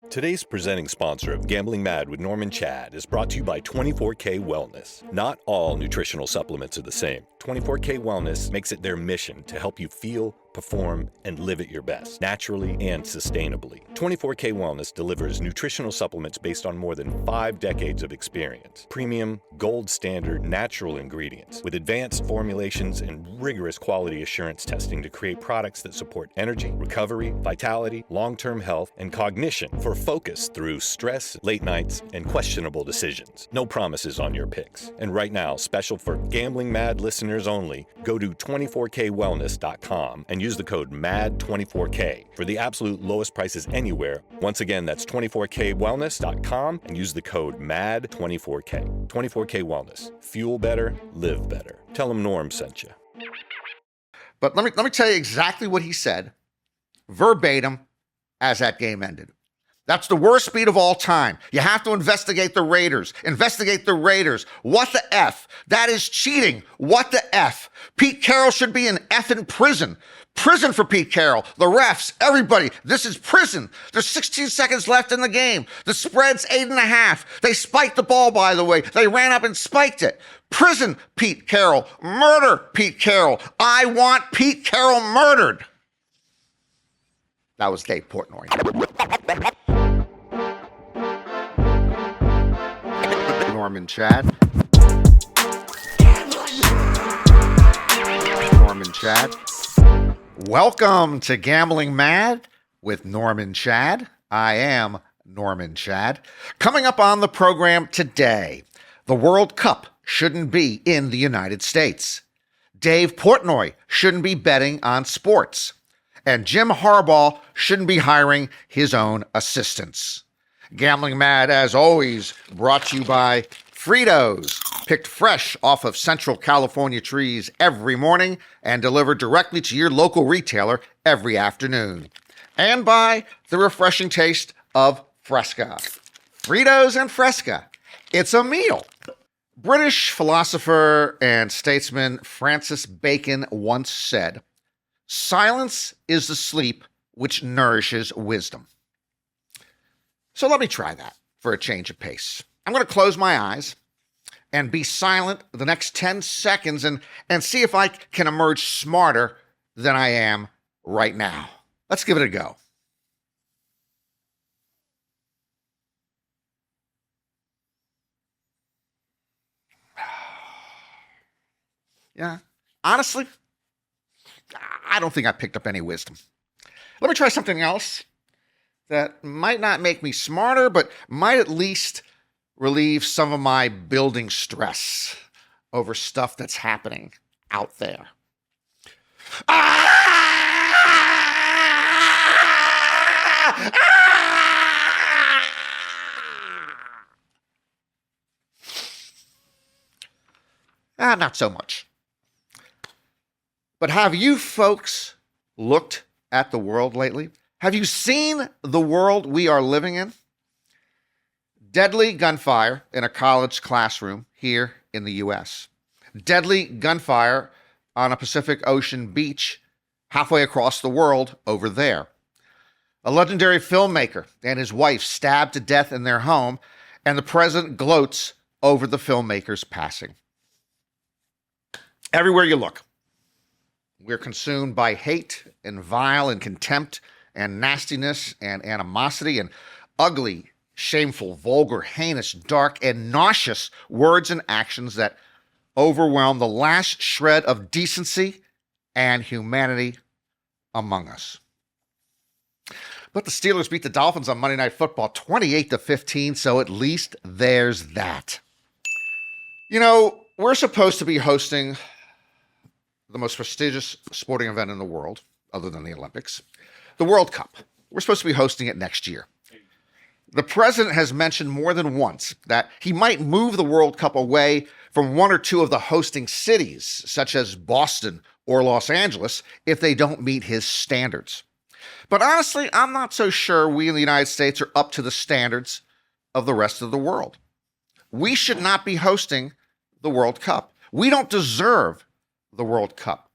Today's presenting sponsor of Gambling Mad with Norm and Chad is brought to you by 24K Wellness. Not all nutritional supplements are the same. 24K Wellness makes it their mission to help you feel, perform, and live at your best, naturally and sustainably. 24K Wellness delivers nutritional supplements based on more than 5 decades of experience. Premium, gold standard, natural ingredients with advanced formulations and rigorous quality assurance testing to create products that support energy, recovery, vitality, long-term health, and cognition for focus through stress, late nights, and questionable decisions. No promises on your picks. And right now, special for Gambling Mad listeners only, go to 24kwellness.com and use the code MAD24K for the absolute lowest prices anywhere. Once again, that's 24kwellness.com and use the code MAD24K. 24K Wellness. Fuel better, live better. Tell them Norm sent you. But let me tell you exactly what he said, verbatim, as that game ended. That's the worst beat of all time. You have to investigate the Raiders. Investigate the Raiders. What the F? That is cheating. What the F? Pete Carroll should be in effing prison. Prison for Pete Carroll. The refs, everybody. This is prison. There's 16 seconds left in the game. The spread's 8.5. They spiked the ball, by the way. They ran up and spiked it. Prison, Pete Carroll. Murder, Pete Carroll. I want Pete Carroll murdered. That was Dave Portnoy. Norm and Chad. Norm and Chad. Welcome to Gambling Mad with Norm and Chad. I am Norm and Chad. Coming up on the program today, the World Cup shouldn't be in the United States. Dave Portnoy shouldn't be betting on sports. And Jim Harbaugh shouldn't be hiring his own assistants. Gambling Mad, as always, brought to you by Fritos, picked fresh off of Central California trees every morning and delivered directly to your local retailer every afternoon. And by the refreshing taste of Fresca. Fritos and Fresca. It's a meal. British philosopher and statesman Francis Bacon once said, "Silence is the sleep which nourishes wisdom." So let me try that for a change of pace. I'm going to close my eyes and be silent the next 10 seconds and see if I can emerge smarter than I am right now. Let's give it a go. Yeah, honestly, I don't think I picked up any wisdom. Let me try something else that might not make me smarter, but might at least relieve some of my building stress over stuff that's happening out there. Not so much. But have you folks looked at the world lately? Have you seen the world we are living in? Deadly gunfire in a college classroom here in the U.S. Deadly gunfire on a Pacific Ocean beach halfway across the world over there. A legendary filmmaker and his wife stabbed to death in their home, and the president gloats over the filmmaker's passing. Everywhere you look, we're consumed by hate and vile and contempt and nastiness and animosity and ugly, shameful, vulgar, heinous, dark, and nauseous words and actions that overwhelm the last shred of decency and humanity among us. But the Steelers beat the Dolphins on Monday Night Football 28-15, so at least there's that. You know, we're supposed to be hosting the most prestigious sporting event in the world, other than the Olympics, the World Cup. We're supposed to be hosting it next year. The president has mentioned more than once that he might move the World Cup away from one or two of the hosting cities, such as Boston or Los Angeles, if they don't meet his standards. But honestly, I'm not so sure we in the United States are up to the standards of the rest of the world. We should not be hosting the World Cup. We don't deserve the World Cup.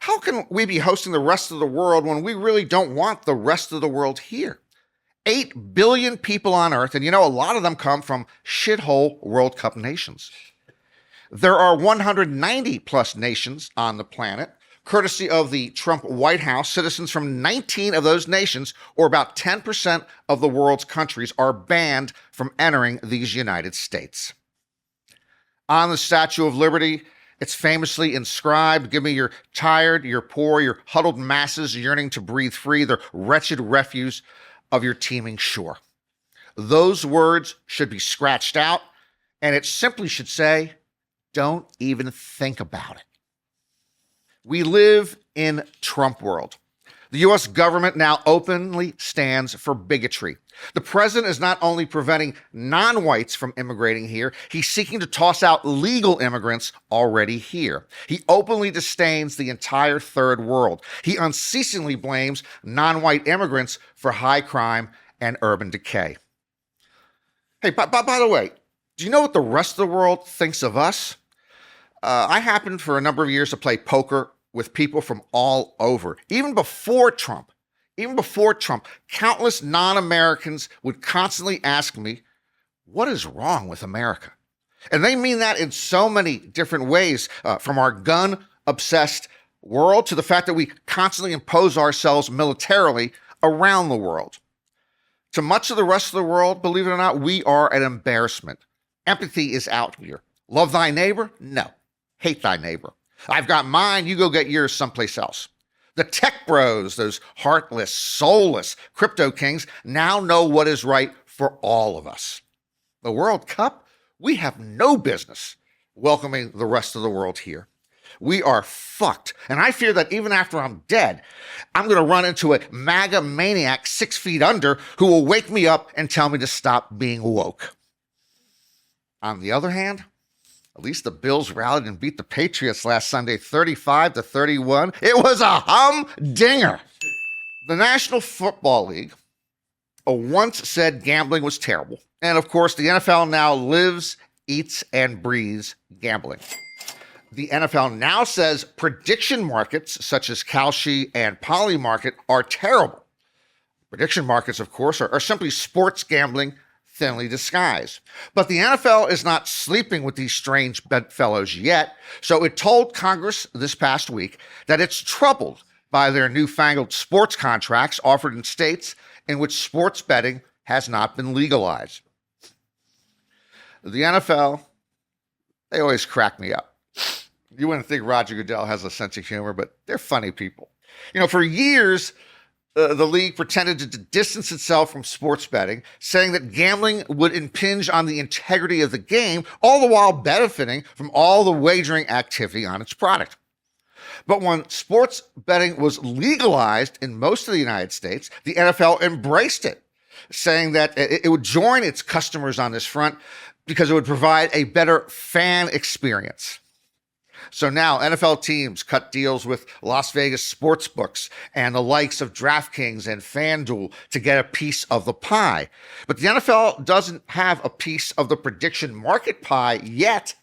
How can we be hosting the rest of the world when we really don't want the rest of the world here? 8 billion people on Earth, and a lot of them come from shithole World Cup nations. There are 190 plus nations on the planet. Courtesy of the Trump White House, citizens from 19 of those nations, or about 10% of the world's countries, are banned from entering these United States. On the Statue of Liberty, it's famously inscribed, "Give me your tired, your poor, your huddled masses yearning to breathe free, the wretched refuse of your teeming shore." Those words should be scratched out, and it simply should say, don't even think about it. We live in Trump world. The U.S. government now openly stands for bigotry. The president is not only preventing non-whites from immigrating here, he's seeking to toss out legal immigrants already here. He openly disdains the entire third world. He unceasingly blames non-white immigrants for high crime and urban decay. Hey, by the way, do you know what the rest of the world thinks of us? I happened for a number of years to play poker with people from all over. Even before Trump, countless non-Americans would constantly ask me, what is wrong with America? And they mean that in so many different ways, from our gun-obsessed world to the fact that we constantly impose ourselves militarily around the world. To much of the rest of the world, believe it or not, we are an embarrassment. Empathy is out here. Love thy neighbor? No. Hate thy neighbor. I've got mine, you go get yours someplace else. The tech bros, those heartless, soulless crypto kings, now know what is right for all of us. The World Cup? We have no business welcoming the rest of the world here. We are fucked. And I fear that even after I'm dead, I'm going to run into a MAGA maniac 6 feet under who will wake me up and tell me to stop being woke. On the other hand, at least the Bills rallied and beat the Patriots last Sunday 35-31. It was a humdinger. The National Football League once said gambling was terrible. And of course, the NFL now lives, eats, and breathes gambling. The NFL now says prediction markets such as Kalshi and Polymarket are terrible. Prediction markets, of course, are simply sports gambling thinly disguised. But the NFL is not sleeping with these strange bedfellows yet, so it told Congress this past week that it's troubled by their newfangled sports contracts offered in states in which sports betting has not been legalized. The NFL, they always crack me up. You wouldn't think Roger Goodell has a sense of humor, but they're funny people. For years, the league pretended to distance itself from sports betting, saying that gambling would impinge on the integrity of the game, all the while benefiting from all the wagering activity on its product. But when sports betting was legalized in most of the United States, the NFL embraced it, saying that it would join its customers on this front because it would provide a better fan experience. So now NFL teams cut deals with Las Vegas sports books and the likes of DraftKings and FanDuel to get a piece of the pie. But the NFL doesn't have a piece of the prediction market pie yet.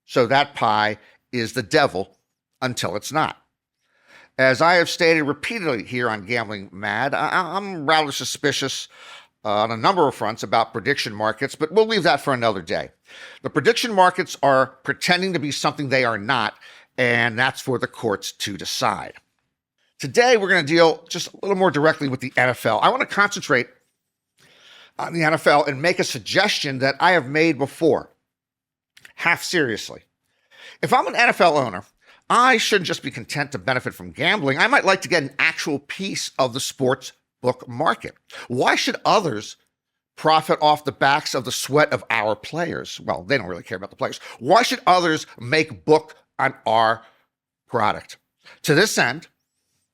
So that pie is the devil until it's not. As I have stated repeatedly here on Gambling Mad, I'm rather suspicious on a number of fronts about prediction markets, but we'll leave that for another day. The prediction markets are pretending to be something they are not, and that's for the courts to decide. Today, we're going to deal just a little more directly with the NFL. I want to concentrate on the NFL and make a suggestion that I have made before, half seriously. If I'm an NFL owner, I shouldn't just be content to benefit from gambling. I might like to get an actual piece of the sports book market. Why should others profit off the backs of the sweat of our players? Well, they don't really care about the players. Why should others make book on our product? To this end,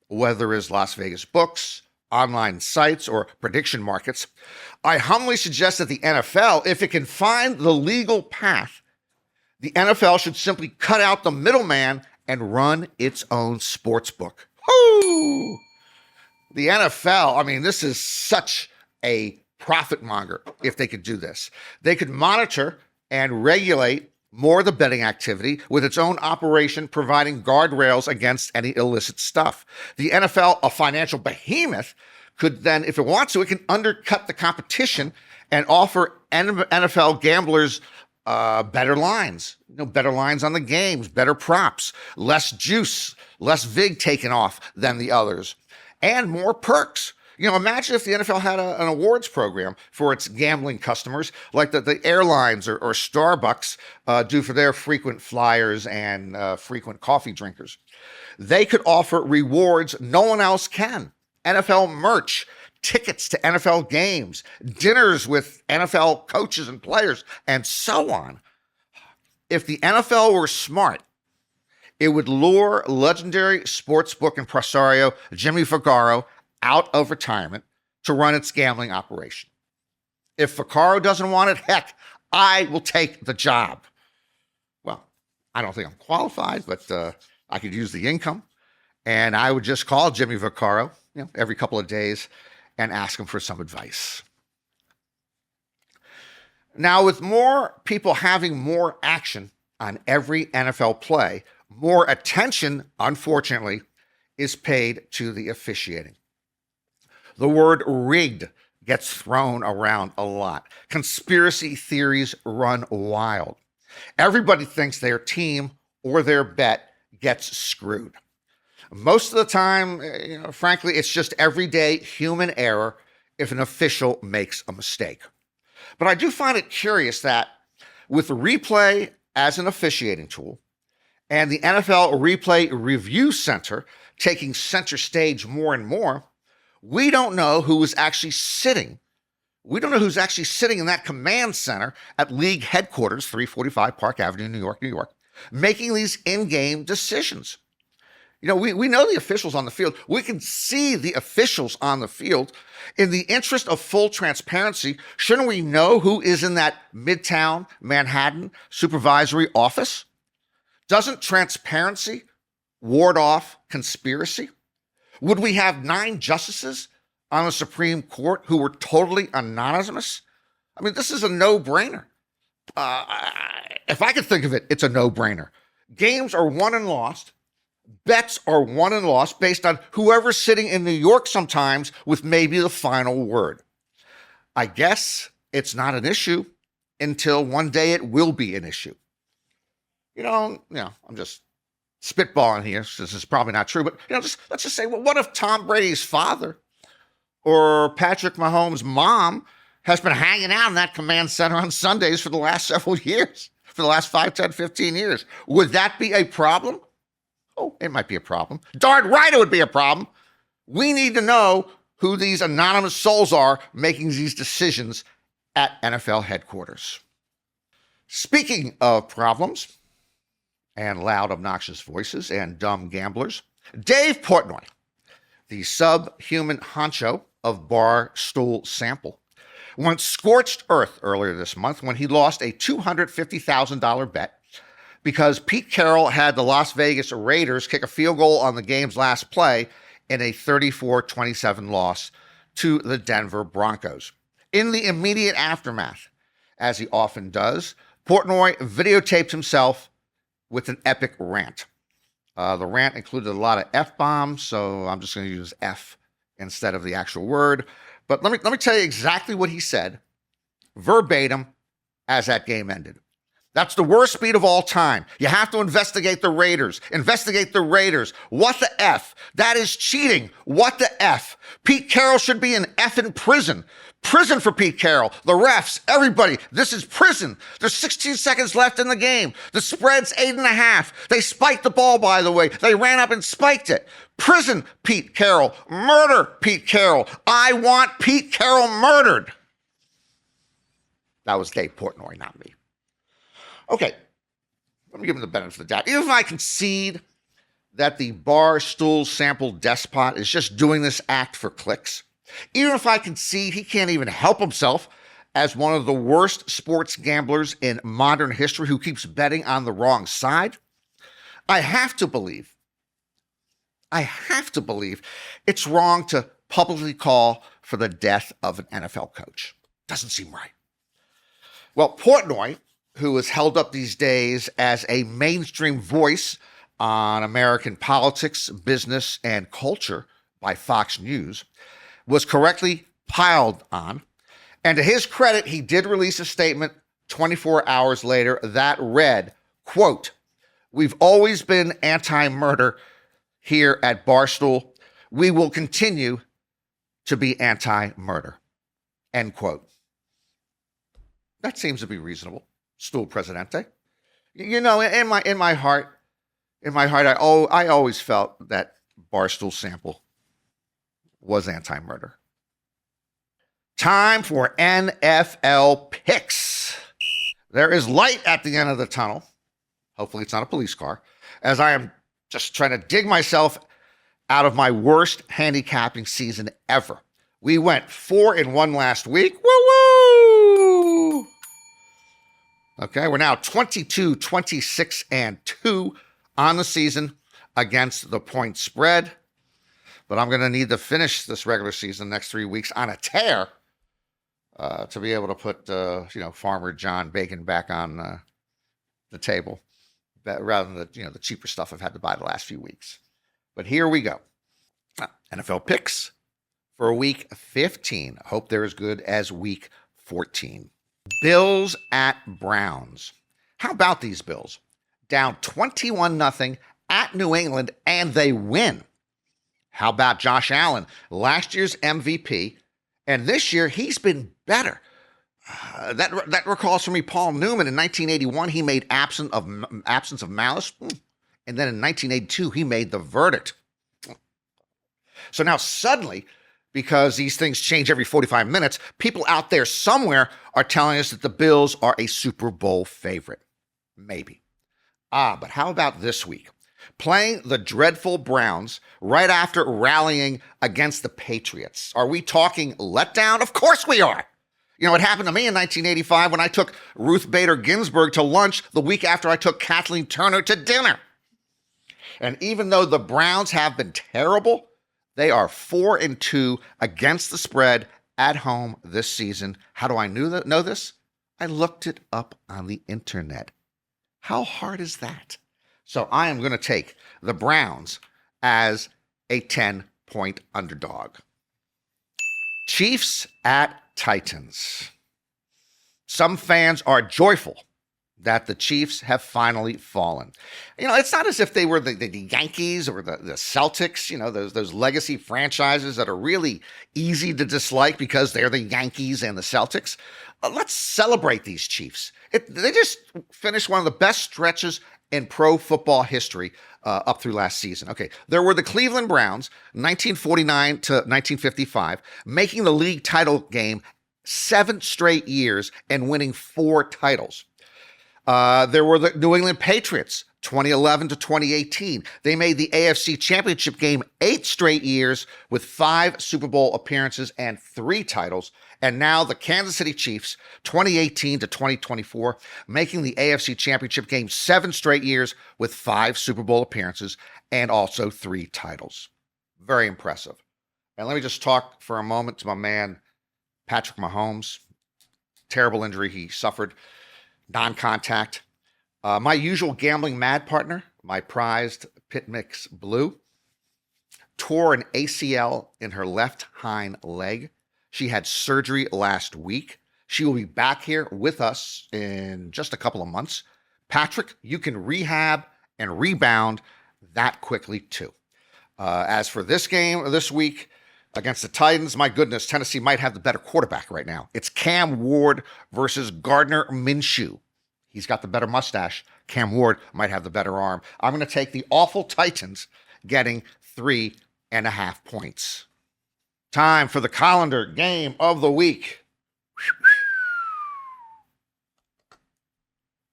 whether it's Las Vegas books, online sites, or prediction markets, I humbly suggest that the NFL, if it can find the legal path, the NFL should simply cut out the middleman and run its own sports book. Woo! The NFL, this is such a profit monger if they could do this. They could monitor and regulate more of the betting activity with its own operation, providing guardrails against any illicit stuff. The NFL, a financial behemoth, could then, if it wants to, it can undercut the competition and offer NFL gamblers better lines, better lines on the games, better props, less juice, less vig taken off than the others, and more perks. Imagine if the NFL had an awards program for its gambling customers, like the airlines or Starbucks do for their frequent flyers and frequent coffee drinkers. They could offer rewards no one else can. NFL merch, tickets to NFL games, dinners with NFL coaches and players, and so on. If the NFL were smart, it would lure legendary sportsbook impresario Jimmy Vaccaro out of retirement to run its gambling operation. If Vaccaro doesn't want it, heck, I will take the job. Well, I don't think I'm qualified, but I could use the income, and I would just call Jimmy Vaccaro, every couple of days and ask him for some advice. Now, with more people having more action on every NFL play, more attention, unfortunately, is paid to the officiating. The word rigged gets thrown around a lot. Conspiracy theories run wild. Everybody thinks their team or their bet gets screwed. Most of the time, frankly, it's just everyday human error if an official makes a mistake. But I do find it curious that with replay as an officiating tool and the NFL Replay Review Center taking center stage more and more, we don't know who is actually sitting. We don't know who's actually sitting in that command center at league headquarters, 345 Park Avenue, New York, making these in-game decisions. We know the officials on the field. We can see the officials on the field. In the interest of full transparency, shouldn't we know who is in that Midtown Manhattan supervisory office? Doesn't transparency ward off conspiracy? Would we have 9 justices on the Supreme Court who were totally anonymous? I mean, this is a no-brainer. If I could think of it, it's a no-brainer. Games are won and lost. Bets are won and lost based on whoever's sitting in New York sometimes with maybe the final word. I guess it's not an issue until one day it will be an issue. I'm just spitballing here. This is probably not true, but let's just say, well, what if Tom Brady's father or Patrick Mahomes' mom has been hanging out in that command center on Sundays for the last several years, for the last 5, 10, 15 years? Would that be a problem? Oh, it might be a problem. Darn right it would be a problem. We need to know who these anonymous souls are making these decisions at NFL headquarters. Speaking of problems and loud, obnoxious voices and dumb gamblers, Dave Portnoy, the subhuman honcho of Barstool Sample, went scorched earth earlier this month when he lost a $250,000 bet because Pete Carroll had the Las Vegas Raiders kick a field goal on the game's last play in a 34-27 loss to the Denver Broncos. In the immediate aftermath, as he often does, Portnoy videotaped himself with an epic rant. The rant included a lot of F-bombs, so I'm just going to use F instead of the actual word. But let me tell you exactly what he said, verbatim, as that game ended. That's the worst beat of all time. You have to investigate the Raiders. Investigate the Raiders. What the F? That is cheating. What the F? Pete Carroll should be in effing prison. Prison for Pete Carroll. The refs, everybody. This is prison. There's 16 seconds left in the game. The spread's 8.5. They spiked the ball, by the way. They ran up and spiked it. Prison, Pete Carroll. Murder, Pete Carroll. I want Pete Carroll murdered. That was Dave Portnoy, not me. Okay, let me give him the benefit of the doubt. Even if I concede that the Barstool Sample despot is just doing this act for clicks, even if I concede he can't even help himself as one of the worst sports gamblers in modern history who keeps betting on the wrong side, I have to believe it's wrong to publicly call for the death of an NFL coach. Doesn't seem right. Well, Portnoy, who is held up these days as a mainstream voice on American politics, business, and culture by Fox News, was correctly piled on. And to his credit, he did release a statement 24 hours later that read, quote, "We've always been anti-murder here at Barstool. We will continue to be anti-murder," end quote. That seems to be reasonable. Stool Presidente. You know, in my heart, I always felt that Barstool Sample was anti-murder. Time for NFL picks. There is light at the end of the tunnel. Hopefully it's not a police car, as I am just trying to dig myself out of my worst handicapping season ever. We went 4-1 last week. Woo-woo! Okay, we're now 22, 26-2 on the season against the point spread. But I'm going to need to finish this regular season the next 3 weeks on a tear to be able to put, Farmer John Bacon back on the table, rather than the cheaper stuff I've had to buy the last few weeks. But here we go. NFL picks for week 15. I hope they're as good as week 14. Bills at Browns. How about these Bills? Down 21-0 at New England, and they win. How about Josh Allen, last year's MVP, and this year he's been better. That recalls for me Paul Newman in 1981. He made absence of malice, and then in 1982 he made the verdict. So now suddenly, because these things change every 45 minutes, people out there somewhere are telling us that the Bills are a Super Bowl favorite. Maybe. But how about this week? Playing the dreadful Browns right after rallying against the Patriots. Are we talking letdown? Of course we are. It happened to me in 1985 when I took Ruth Bader Ginsburg to lunch the week after I took Kathleen Turner to dinner. And even though the Browns have been terrible, they are 4-2 against the spread at home this season. How do I know this? I looked it up on the internet. How hard is that? So I am going to take the Browns as a 10-point underdog. Chiefs at Titans. Some fans are joyful that the Chiefs have finally fallen. It's not as if they were the Yankees or the Celtics, those legacy franchises that are really easy to dislike because they're the Yankees and the Celtics. Let's celebrate these Chiefs. They just finished one of the best stretches in pro football history up through last season. Okay, there were the Cleveland Browns, 1949 to 1955, making the league title game 7 straight years and winning 4 titles. There were the New England Patriots, 2011 to 2018. They made the AFC Championship game 8 straight years with 5 Super Bowl appearances and 3 titles. And now the Kansas City Chiefs, 2018 to 2024, making the AFC Championship game 7 straight years with 5 Super Bowl appearances and also 3 titles. Very impressive. And let me just talk for a moment to my man, Patrick Mahomes. Terrible injury he suffered. Non-contact. My usual gambling mad partner, my prized Pit Mix Blue, tore an ACL in her left hind leg. She had surgery last week. She will be back here with us in just a couple of months. Patrick, you can rehab and rebound that quickly too. As for this game this week against the Titans, my goodness, Tennessee might have the better quarterback right now. It's Cam Ward versus Gardner Minshew. He's got the better mustache. Cam Ward might have the better arm. I'm going to take the awful Titans getting 3.5 points. Time for the Colander game of the week.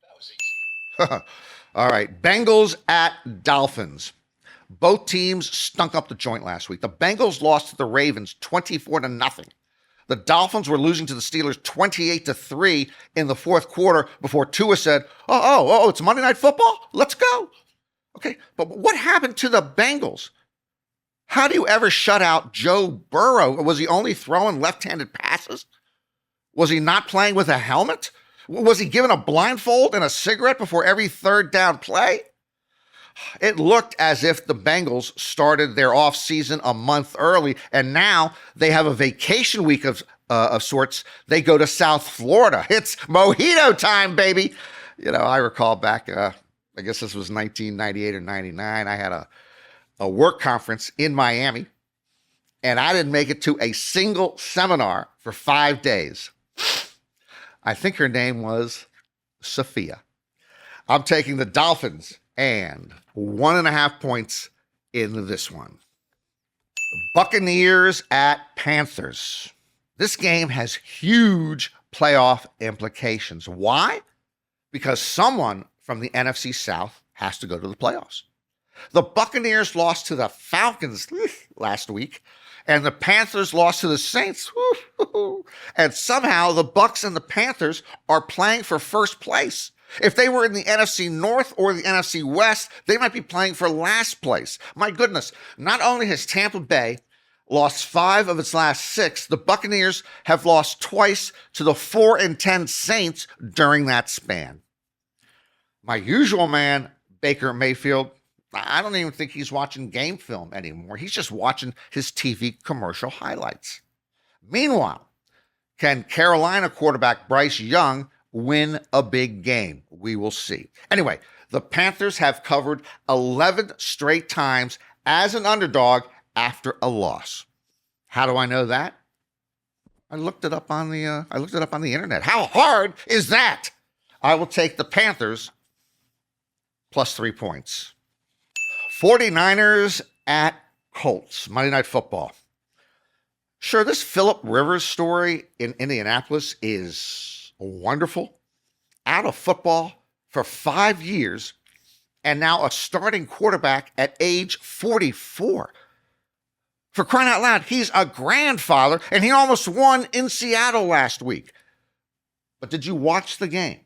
That was easy. All right, Bengals at Dolphins. Both teams stunk up the joint last week. The Bengals lost to the Ravens 24-0. The Dolphins were losing to the Steelers 28-3 in the fourth quarter before Tua said, oh, it's Monday Night Football? Let's go. Okay, but what happened to the Bengals? How do you ever shut out Joe Burrow? Was he only throwing left-handed passes? Was he not playing with a helmet? Was he given a blindfold and a cigarette before every third down play? It looked as if the Bengals started their offseason a month early, and now they have a vacation week of sorts. They go to South Florida. It's mojito time, baby. I recall back, I guess this was 1998 or 99. I had a work conference in Miami, and I didn't make it to a single seminar for 5 days. I think her name was Sophia. I'm taking the Dolphins and 1.5 points in this one. Buccaneers at Panthers. This game has huge playoff implications. Why? Because someone from the NFC South has to go to the playoffs. The Buccaneers lost to the Falcons last week, and the Panthers lost to the Saints. And somehow the Bucs and the Panthers are playing for first place. If they were in the NFC North or the NFC West, they might be playing for last place. My goodness, not only has Tampa Bay lost 5 of its last 6, the Buccaneers have lost twice to the 4-10 Saints during that span. My usual man, Baker Mayfield, I don't even think he's watching game film anymore. He's just watching his TV commercial highlights. Meanwhile, can Carolina quarterback Bryce Young win a big game? We will see. Anyway, the Panthers have covered 11 straight times as an underdog after a loss. How do I know that? I looked it up on the internet. How hard is that? I will take the Panthers plus 3 points. 49ers at Colts, Monday Night Football. Sure, this Phillip Rivers story in Indianapolis is wonderful. Out of football for 5 years, and now a starting quarterback at age 44. For crying out loud, he's a grandfather, and he almost won in Seattle last week. But did you watch the game?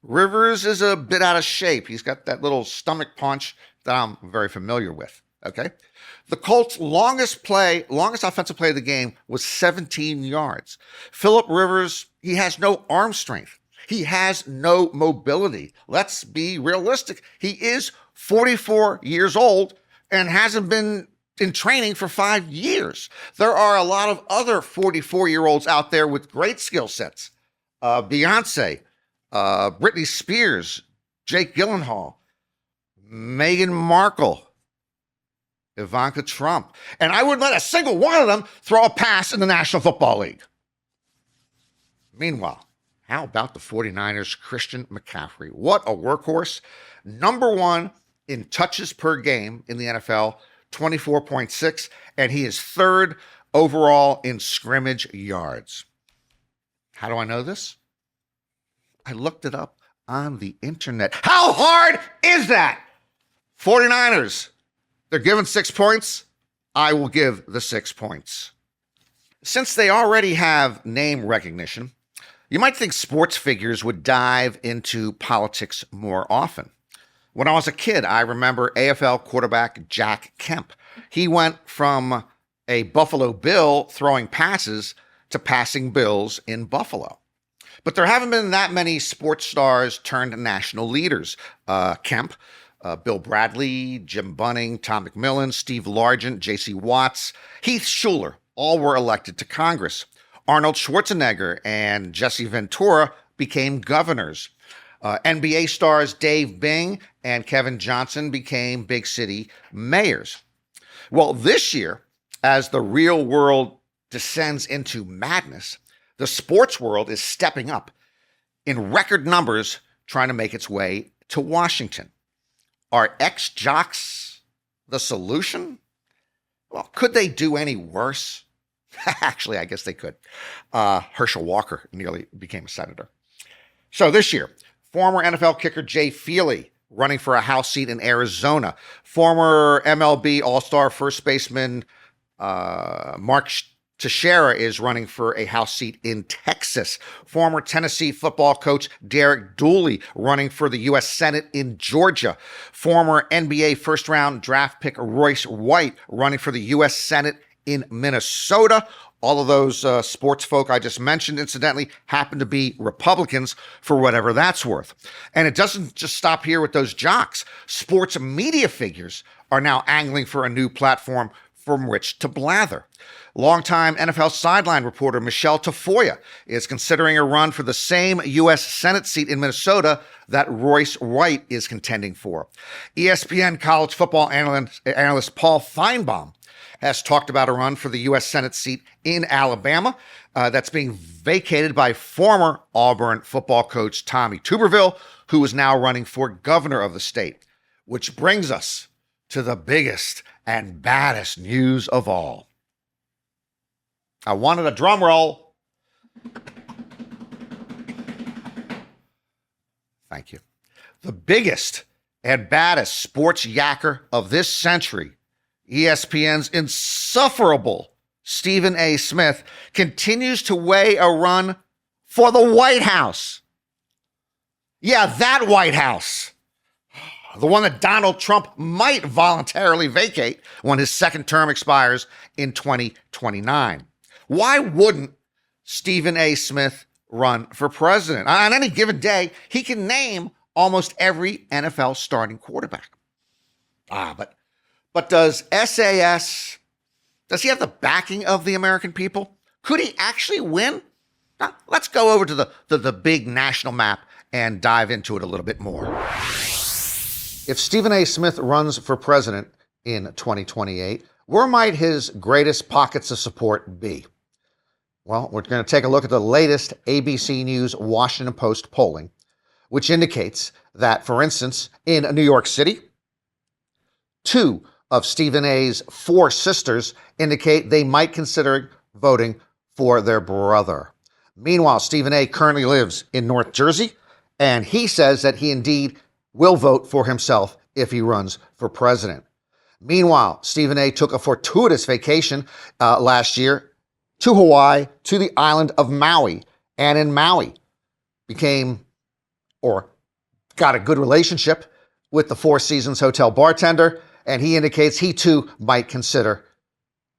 Rivers is a bit out of shape. He's got that little stomach punch that I'm very familiar with, okay? The Colts' longest offensive play of the game was 17 yards. Phillip Rivers, he has no arm strength. He has no mobility. Let's be realistic. He is 44 years old and hasn't been in training for 5 years. There are a lot of other 44-year-olds out there with great skill sets. Beyonce, Britney Spears, Jake Gyllenhaal, Meghan Markle, Ivanka Trump. And I wouldn't let a single one of them throw a pass in the National Football League. Meanwhile, how about the 49ers' Christian McCaffrey? What a workhorse. Number 1 in touches per game in the NFL, 24.6, and he is 3rd overall in scrimmage yards. How do I know this? I looked it up on the internet. How hard is that? 49ers, they're given 6 points. I will give the 6 points. Since they already have name recognition, you might think sports figures would dive into politics more often. When I was a kid, I remember AFL quarterback Jack Kemp. He went from a Buffalo Bill throwing passes to passing bills in Buffalo. But there haven't been that many sports stars turned national leaders. Kemp, Bill Bradley, Jim Bunning, Tom McMillan, Steve Largent, J.C. Watts, Heath Schuler, all were elected to Congress. Arnold Schwarzenegger and Jesse Ventura became governors. NBA stars Dave Bing and Kevin Johnson became big city mayors. Well, this year, as the real world descends into madness, the sports world is stepping up in record numbers trying to make its way to Washington. Are ex-jocks the solution? Well, could they do any worse? Actually, I guess they could. Herschel Walker nearly became a senator. So this year, former NFL kicker Jay Feely running for a House seat in Arizona. Former MLB All-Star first baseman Mark Teixeira is running for a House seat in Texas. Former Tennessee football coach Derek Dooley running for the U.S. Senate in Georgia. Former NBA first-round draft pick Royce White running for the U.S. Senate in Minnesota. All of those sports folk I just mentioned, incidentally, happen to be Republicans for whatever that's worth. And it doesn't just stop here with those jocks. Sports media figures are now angling for a new platform from which to blather. Longtime NFL sideline reporter Michelle Tafoya is considering a run for the same U.S. Senate seat in Minnesota that Royce White is contending for. ESPN college football analyst Paul Feinbaum has talked about a run for the U.S. Senate seat in Alabama that's being vacated by former Auburn football coach Tommy Tuberville, who is now running for governor of the state. Which brings us to the biggest and baddest news of all. I wanted a drum roll. Thank you. The biggest and baddest sports yacker of this century, ESPN's insufferable Stephen A. Smith, continues to weigh a run for the White House. Yeah, that White House. The one that Donald Trump might voluntarily vacate when his second term expires in 2029. Why wouldn't Stephen A. Smith run for president? On any given day, he can name almost every NFL starting quarterback. But does SAS, does he have the backing of the American people? Could he actually win? Now, let's go over to the big national map and dive into it a little bit more. If Stephen A. Smith runs for president in 2028, where might his greatest pockets of support be? Well, we're going to take a look at the latest ABC News Washington Post polling, which indicates that, for instance, in New York City, 2 of Stephen A.'s 4 sisters indicate they might consider voting for their brother. Meanwhile, Stephen A. currently lives in North Jersey, and he says that he indeed will vote for himself if he runs for president. Meanwhile, Stephen A. took a fortuitous vacation last year to Hawaii, to the island of Maui, and in Maui got a good relationship with the Four Seasons Hotel bartender, and he indicates he too might consider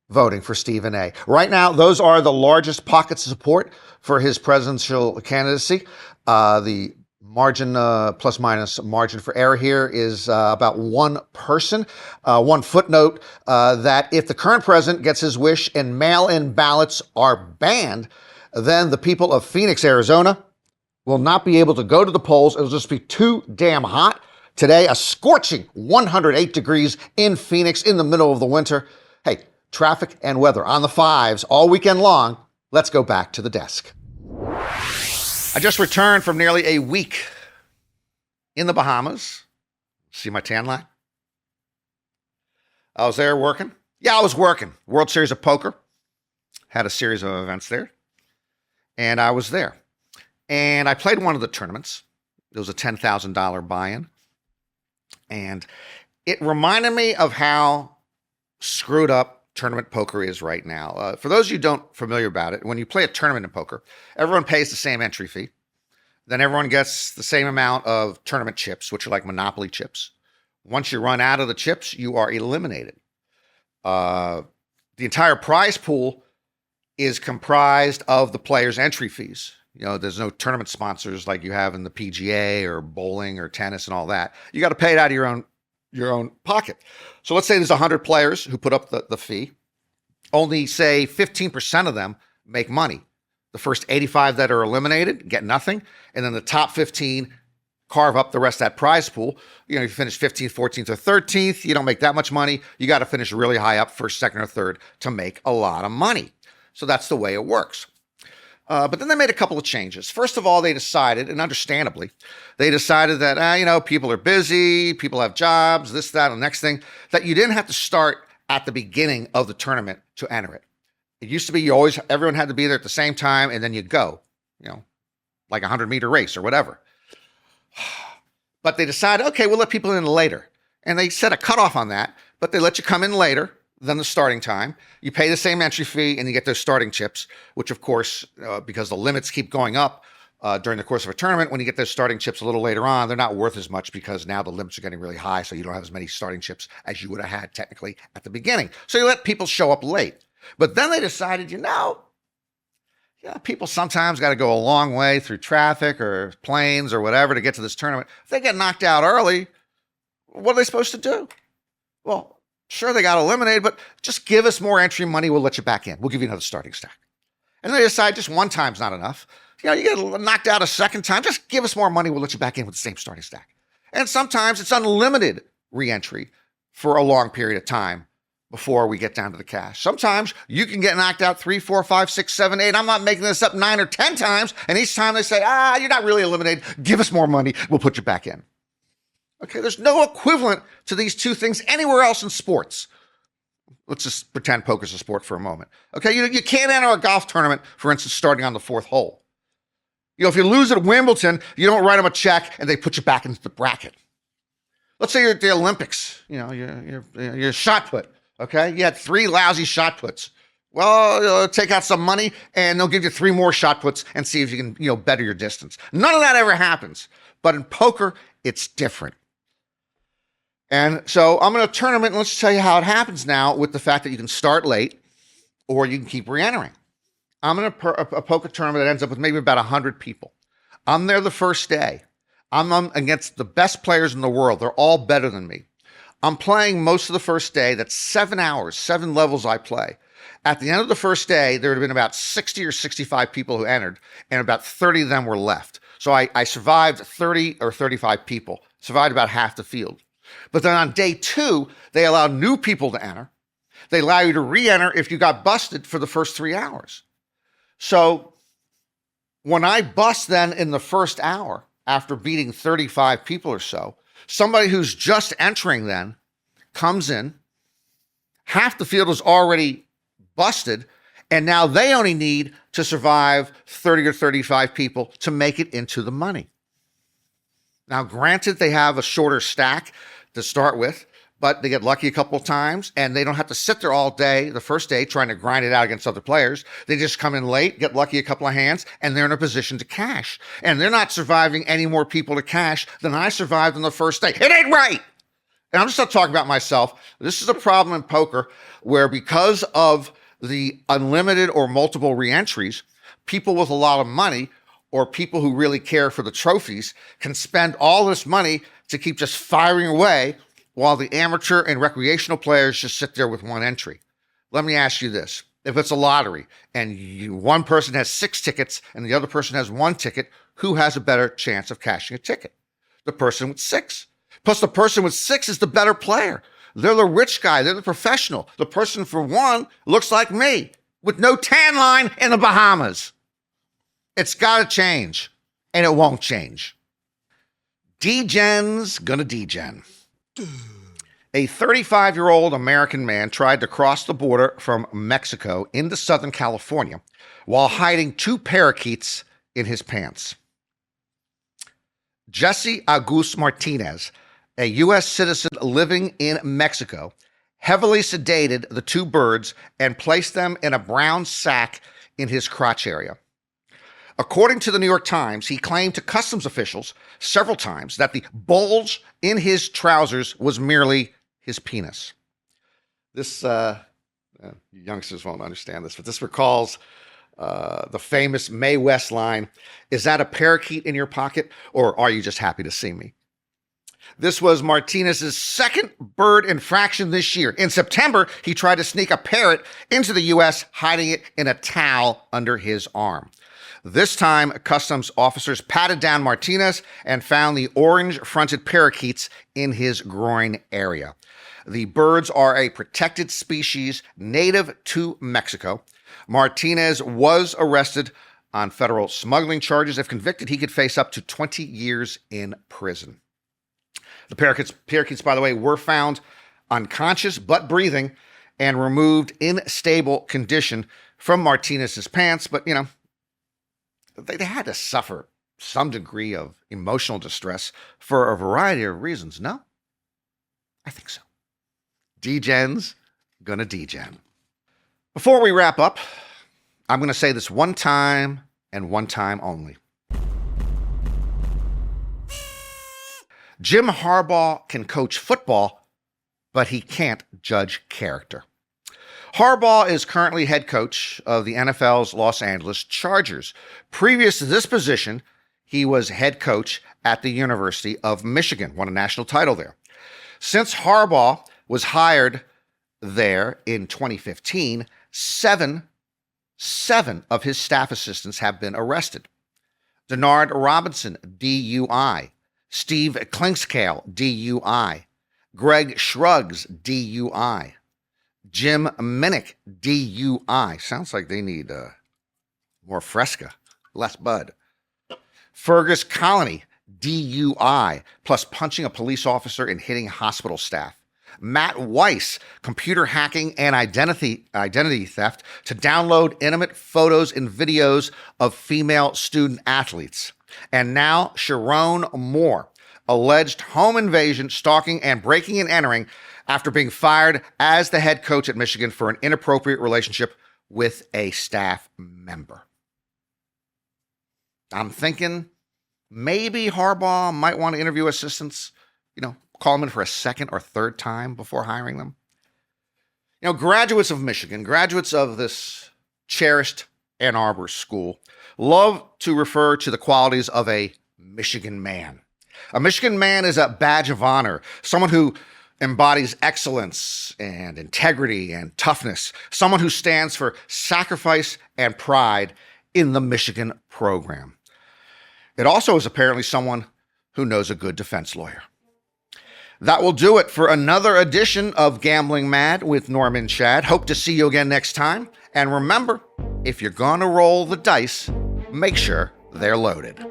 voting for Stephen A. Right now, those are the largest pockets of support for his presidential candidacy. The margin, plus minus margin for error here is about one person. One footnote that if the current president gets his wish and mail-in ballots are banned, then the people of Phoenix, Arizona will not be able to go to the polls. It'll just be too damn hot. Today, a scorching 108 degrees in Phoenix in the middle of the winter. Hey, traffic and weather on the 5s all weekend long. Let's go back to the desk. I just returned from nearly a week in the Bahamas. See my tan line? I was there working. Yeah, I was working. World Series of Poker. Had a series of events there. And I was there. And I played one of the tournaments. It was a $10,000 buy-in. And it reminded me of how screwed up tournament poker is right now. For those of you who don't familiar about it, when you play a tournament in poker, everyone pays the same entry fee. Then everyone gets the same amount of tournament chips, which are like Monopoly chips. Once you run out of the chips, you are eliminated. The entire prize pool is comprised of the players' entry fees. You know, there's no tournament sponsors like you have in the PGA or bowling or tennis and all that. You got to pay it out of your own pocket. So let's say there's 100 players who put up the fee. Only, say, 15% of them make money. The first 85 that are eliminated get nothing. And then the top 15 carve up the rest of that prize pool. You know, if you finish 15th, 14th, or 13th, you don't make that much money. You got to finish really high up, first, second, or third, to make a lot of money. So that's the way it works. But then they made a couple of changes. First of all, they decided, and understandably, they decided that, people are busy, people have jobs, this, that, and the next thing, that you didn't have to start at the beginning of the tournament to enter it. It used to be everyone had to be there at the same time, and then you go, like a 100-meter race or whatever. But they decided, okay, we'll let people in later. And they set a cutoff on that, but they let you come in later than the starting time. You pay the same entry fee and you get those starting chips, which of course, because the limits keep going up during the course of a tournament, when you get those starting chips a little later on, they're not worth as much because now the limits are getting really high, so you don't have as many starting chips as you would have had technically at the beginning. So you let people show up late. But then they decided, people sometimes got to go a long way through traffic or planes or whatever to get to this tournament. If they get knocked out early, what are they supposed to do? Well, sure, they got eliminated, but just give us more entry money. We'll let you back in. We'll give you another starting stack. And they decide just one time's not enough. You get knocked out a second time. Just give us more money. We'll let you back in with the same starting stack. And sometimes it's unlimited reentry for a long period of time before we get down to the cash. Sometimes you can get knocked out 3, 4, 5, 6, 7, 8. I'm not making this up, 9 or 10 times. And each time they say, you're not really eliminated. Give us more money. We'll put you back in. Okay, there's no equivalent to these two things anywhere else in sports. Let's just pretend poker's a sport for a moment. Okay, you can't enter a golf tournament, for instance, starting on the 4th hole. If you lose at Wimbledon, you don't write them a check and they put you back into the bracket. Let's say you're at the Olympics, you're shot put, okay? You had 3 lousy shot puts. Well, take out some money and they'll give you 3 more shot puts and see if you can, better your distance. None of that ever happens. But in poker, it's different. And so I'm in a tournament, and let's tell you how it happens now with the fact that you can start late or you can keep re-entering. I'm in a poker tournament that ends up with maybe about 100 people. I'm there the first day. I'm against the best players in the world. They're all better than me. I'm playing most of the first day. That's 7 hours, 7 levels I play. At the end of the first day, there would have been about 60 or 65 people who entered, and about 30 of them were left. So I survived 30 or 35 people, survived about half the field. But then on day 2, they allow new people to enter. They allow you to re-enter if you got busted for the first 3 hours. So when I bust then in the first hour, after beating 35 people or so, somebody who's just entering then comes in, half the field is already busted, and now they only need to survive 30 or 35 people to make it into the money. Now, granted, they have a shorter stack to start with, but they get lucky a couple of times, and they don't have to sit there all day, the first day, trying to grind it out against other players. They just come in late, get lucky a couple of hands, and they're in a position to cash. And they're not surviving any more people to cash than I survived on the first day. It ain't right! And I'm just not talking about myself. This is a problem in poker where, because of the unlimited or multiple reentries, people with a lot of money or people who really care for the trophies can spend all this money to keep just firing away while the amateur and recreational players just sit there with one entry. Let me ask you this. If it's a lottery and one person has 6 tickets and the other person has 1 ticket, who has a better chance of cashing a ticket? The person with 6. Plus, the person with 6 is the better player. They're the rich guy. They're the professional. The person for 1 looks like me with no tan line in the Bahamas. It's got to change, and it won't change. Degen's gonna degen. A 35-year-old American man tried to cross the border from Mexico into Southern California while hiding 2 parakeets in his pants. Jesse Auguste Martinez, a U.S. citizen living in Mexico, heavily sedated the 2 birds and placed them in a brown sack in his crotch area. According to the New York Times, he claimed to customs officials several times that the bulge in his trousers was merely his penis. This, youngsters won't understand this, but this recalls the famous Mae West line, "Is that a parakeet in your pocket, or are you just happy to see me?" This was Martinez's 2nd bird infraction this year. In September, he tried to sneak a parrot into the U.S., hiding it in a towel under his arm. This time, customs officers patted down Martinez and found the orange-fronted parakeets in his groin area. The birds are a protected species native to Mexico. Martinez was arrested on federal smuggling charges. If convicted, he could face up to 20 years in prison. The parakeets, by the way, were found unconscious but breathing and removed in stable condition from Martinez's pants, but, they had to suffer some degree of emotional distress for a variety of reasons, no? I think so. Degen's gonna degen. Before we wrap up, I'm going to say this one time and one time only. Jim Harbaugh can coach football, but he can't judge character. Harbaugh is currently head coach of the NFL's Los Angeles Chargers. Previous to this position, he was head coach at the University of Michigan, won a national title there. Since Harbaugh was hired there in 2015, seven of his staff assistants have been arrested. Denard Robinson, DUI. Steve Klinkscale, DUI. Greg Shrugs, DUI. Jim Minnick, DUI. Sounds like they need more Fresca, less Bud. Fergus Colony, DUI, plus punching a police officer and hitting hospital staff. Matt Weiss, computer hacking and identity theft to download intimate photos and videos of female student athletes. And now Sharon Moore, alleged home invasion, stalking, and breaking and entering after being fired as the head coach at Michigan for an inappropriate relationship with a staff member. I'm thinking maybe Harbaugh might want to interview assistants, call them in for a second or third time before hiring them. Graduates of Michigan, graduates of this cherished Ann Arbor school, love to refer to the qualities of a Michigan man. A Michigan man is a badge of honor, someone who embodies excellence and integrity and toughness, someone who stands for sacrifice and pride in the Michigan program. It also is apparently someone who knows a good defense lawyer. That will do it for another edition of Gambling Mad with Norman Chad. Hope to see you again next time. And remember, if you're going to roll the dice, make sure they're loaded.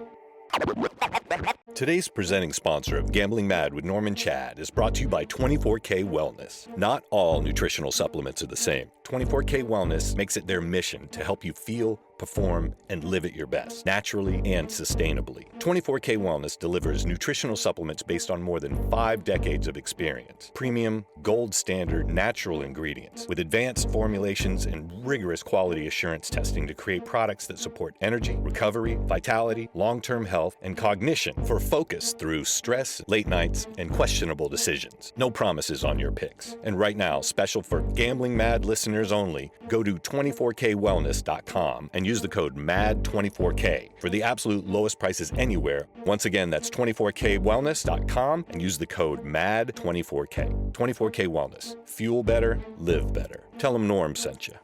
Today's presenting sponsor of Gambling Mad with Norman Chad is brought to you by 24K Wellness. Not all nutritional supplements are the same. 24K Wellness makes it their mission to help you feel, perform, and live at your best, naturally and sustainably. 24K Wellness delivers nutritional supplements based on more than 5 decades of experience. Premium, gold standard, natural ingredients with advanced formulations and rigorous quality assurance testing to create products that support energy, recovery, vitality, long-term health, and cognition for focus through stress, late nights, and questionable decisions. No promises on your picks. And right now, special for Gambling Mad listeners only, go to 24kwellness.com and use the code MAD24K for the absolute lowest prices anywhere. Once again, that's 24kwellness.com and use the code MAD24K. 24K Wellness. Fuel better, live better. Tell them Norm sent you.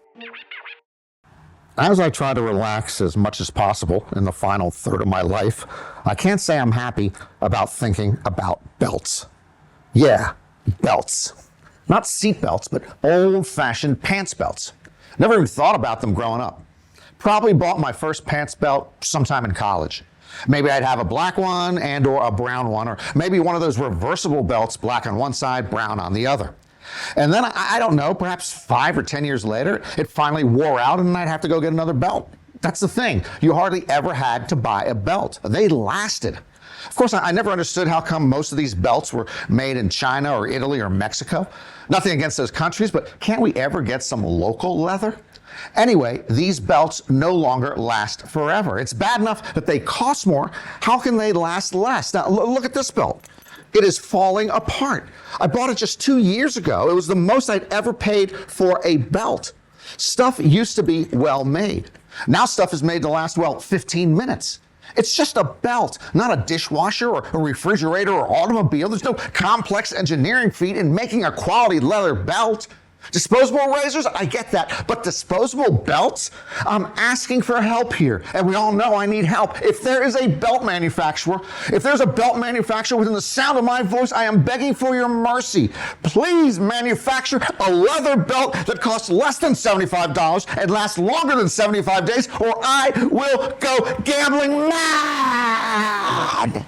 As I try to relax as much as possible in the final third of my life, I can't say I'm happy about thinking about belts. Yeah, belts. Not seat belts, but old-fashioned pants belts. Never even thought about them growing up. Probably bought my first pants belt sometime in college. Maybe I'd have a black one and or a brown one, or maybe one of those reversible belts, black on one side, brown on the other. And then, I don't know, perhaps 5 or 10 years later, it finally wore out and I'd have to go get another belt. That's the thing. You hardly ever had to buy a belt. They lasted. Of course, I never understood how come most of these belts were made in China or Italy or Mexico. Nothing against those countries, but can't we ever get some local leather? Anyway, these belts no longer last forever. It's bad enough that they cost more. How can they last less? Now, look at this belt. It is falling apart. I bought it just 2 years ago. It was the most I'd ever paid for a belt. Stuff used to be well made. Now stuff is made to last, 15 minutes. It's just a belt, not a dishwasher or a refrigerator or automobile. There's no complex engineering feat in making a quality leather belt. Disposable razors, I get that, but disposable belts? I'm asking for help here, and we all know I need help. If there is a belt manufacturer, if there's a belt manufacturer within the sound of my voice, I am begging for your mercy. Please manufacture a leather belt that costs less than $75 and lasts longer than 75 days, or I will go gambling mad!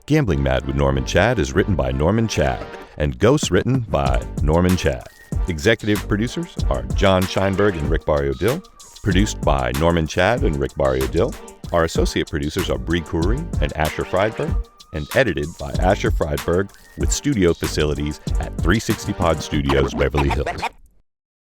Gambling Mad with Norman Chad is written by Norman Chad and ghost-written by Norman Chad. Executive producers are John Scheinberg and Rick Barrio-Dill. Produced by Norman Chad and Rick Barrio-Dill. Our associate producers are Bree Khoury and Asher Friedberg, and edited by Asher Friedberg with studio facilities at 360 Pod Studios, Beverly Hills.